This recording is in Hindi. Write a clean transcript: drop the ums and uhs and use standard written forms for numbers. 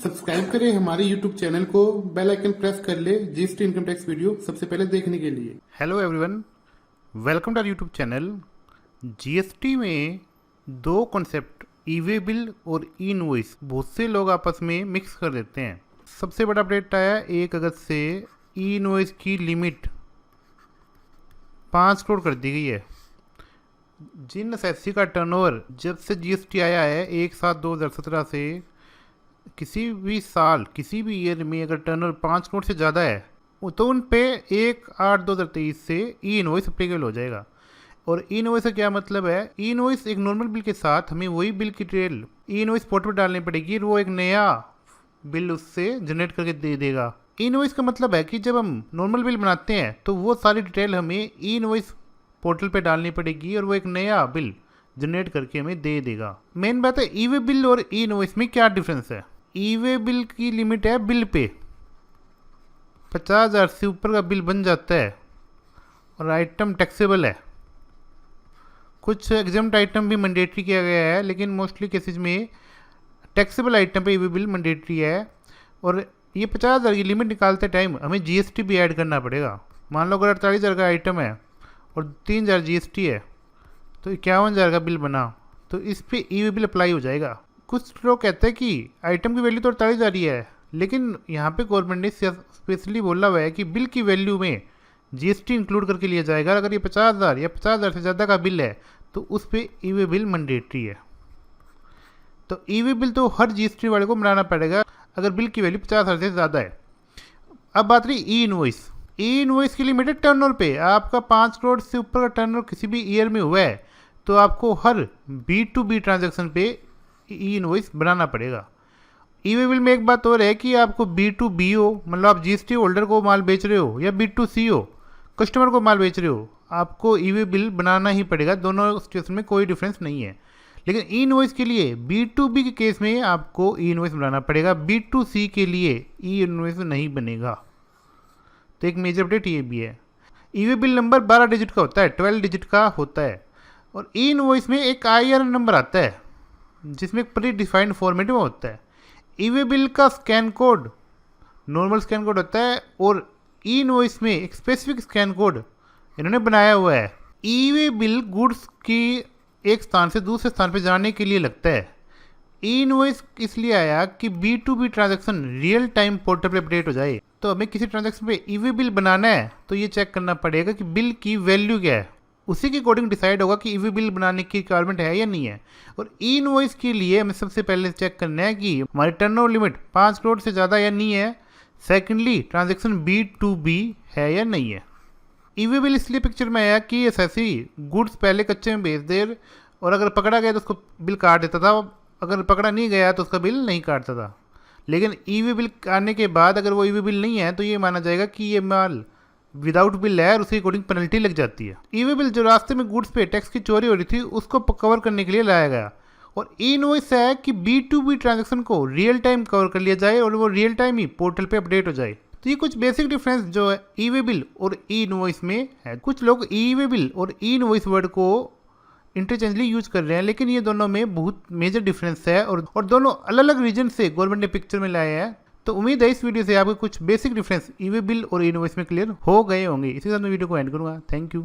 सब्सक्राइब करें हमारे YouTube चैनल को, बेल आइकन प्रेस कर ले जीएसटी इनकम टैक्स वीडियो सबसे पहले देखने के लिए। Hello everyone, welcome to our YouTube channel. GST में दो कॉन्सेप्ट ई वे बिल और ई इनवॉइस बहुत से लोग आपस में मिक्स कर देते हैं। सबसे बड़ा अपडेट आया 1 अगस्त से ई इनवॉइस की लिमिट 5 करोड़ कर दी गई है। जिन एसएससी का टर्नओवर जब से जीएसटी आया है 1/7/2017 से किसी भी साल किसी भी ईयर में अगर टर्नओवर 5 करोड़ से ज़्यादा है तो उन पे 1/8/2023 से ई इनवॉइस अप्लीकेबल हो जाएगा। और ई इनवॉइस का क्या मतलब है? ई इनवॉइस एक नॉर्मल बिल के साथ हमें वही बिल की डिटेल ई इनवॉइस पोर्टल पर डालनी पड़ेगी और वो एक नया बिल उससे जनरेट करके दे देगा। ई इनवॉइस का मतलब है कि जब हम नॉर्मल बिल बनाते हैं तो वो सारी डिटेल हमें ई इनवॉइस पोर्टल पे डालनी पड़ेगी और वो एक नया बिल जनरेट करके हमें दे देगा। मेन बात है ई वे बिल और ई इनवॉइस में क्या डिफरेंस है। ई वे बिल की लिमिट है बिल पे 50,000 से ऊपर का बिल बन जाता है और आइटम टैक्सेबल है। कुछ एग्जाम्प्ट आइटम भी मैंडेटरी किया गया है, लेकिन मोस्टली केसेस में टैक्सेबल आइटम पे ई वे बिल मैंडेटरी है। और ये 50,000 की लिमिट निकालते टाइम हमें जीएसटी भी ऐड करना पड़ेगा। मान लो अगर 48,000 का आइटम है और 3,000 जीएसटी है तो 51,000 का बिल बना, तो इस पे ई वे बिल अप्लाई हो जाएगा। कुछ लोग कहते हैं कि आइटम की वैल्यू तो 48,000 ही है, लेकिन यहाँ पे गवर्नमेंट ने स्पेशली बोला हुआ है कि बिल की वैल्यू में जीएसटी इंक्लूड करके लिया जाएगा। अगर ये 50,000 या 50,000 से ज़्यादा का बिल है तो उस पर ई वे बिल मैंडेटरी है। तो ई वे बिल तो हर जीएसटी वाले को बनाना पड़ेगा अगर बिल की वैल्यू 50,000 से ज़्यादा है। अब बात रही ई इनवॉइस। ई इनवॉइस की लिमिटेड टर्नओवर पे आपका 5 करोड़ से ऊपर का टर्नओवर किसी भी ईयर में हुआ है तो आपको हर B2B ट्रांजेक्शन पे ई इनवॉइस बनाना पड़ेगा। ई वे बिल में एक बात और है कि आपको B2B हो, मतलब आप जीएसटी होल्डर को माल बेच रहे हो, या B2C हो, कस्टमर को माल बेच रहे हो, आपको ई वे बिल बनाना ही पड़ेगा। दोनों सिचुएशन में कोई डिफरेंस नहीं है। लेकिन ई इनवॉइस के लिए B2B के केस में आपको ई इनवॉइस बनाना पड़ेगा, B2C के लिए ई इनवॉइस नहीं बनेगा। तो एक मेजर अपडेट ये भी है। ई वे बिल नंबर 12 डिजिट का होता है, 12 डिजिट का होता है। और ई इनवॉइस में एक IRN नंबर आता है जिसमें एक प्री डिफाइंड फॉर्मेट में होता है। ई वे बिल का scan code normal scan code होता है और ई इनवॉइस में एक स्पेसिफिक स्कैन कोड इन्होंने बनाया हुआ है। ई वे बिल गुड्स की एक स्थान से दूसरे स्थान पर जाने के लिए लगता है। ई इनवॉइस इसलिए आया कि B2B transaction real time portal पे अपडेट हो जाए। तो हमें किसी ट्रांजैक्शन पे ई वे बिल बनाना है तो ये चेक करना पड़ेगा कि बिल की वैल्यू क्या है, उसी के अकॉर्डिंग डिसाइड होगा कि ई वे बिल बनाने की रिक्वायरमेंट है या नहीं है। और ई इनवॉइस के लिए हमें सबसे पहले चेक करना है कि हमारी टर्नओवर लिमिट 5 करोड़ से ज़्यादा या नहीं है। सेकेंडली ट्रांजैक्शन B2B है या नहीं है। ई वे बिल इसलिए पिक्चर में आया कि एसएससी गुड्स पहले कच्चे में बेच दे और अगर पकड़ा गया तो उसको बिल काट देता था, अगर पकड़ा नहीं गया तो उसका बिल नहीं काटता था। लेकिन ई वे बिल आने के बाद अगर वो ई वे बिल नहीं है तो ये माना जाएगा कि ये माल विदाउट बिल है और उसके अकॉर्डिंग पेनल्टी लग जाती है। ई वे बिल जो रास्ते में गुड्स पे टैक्स की चोरी हो रही थी उसको कवर करने के लिए लाया गया। और ई इनवॉइस है कि B2B ट्रांजैक्शन को रियल टाइम कवर कर लिया जाए और वो रियल टाइम ही पोर्टल पे अपडेट हो जाए। तो ये कुछ बेसिक डिफरेंस जो है ई वे बिल और ई इनवॉइस में है। कुछ लोग ई वे बिल और ई इनवॉइस वर्ड को इंटरचेंजली यूज कर रहे हैं, लेकिन ये दोनों में बहुत मेजर डिफरेंस है और दोनों अलग अलग रीजन से गवर्नमेंट ने पिक्चर में लाया है। तो उम्मीद है इस वीडियो से आपको कुछ बेसिक डिफरेंस ई वे बिल और इनवॉइस में क्लियर हो गए होंगे। इसी के साथ मैं वीडियो को एंड करूंगा। Thank you.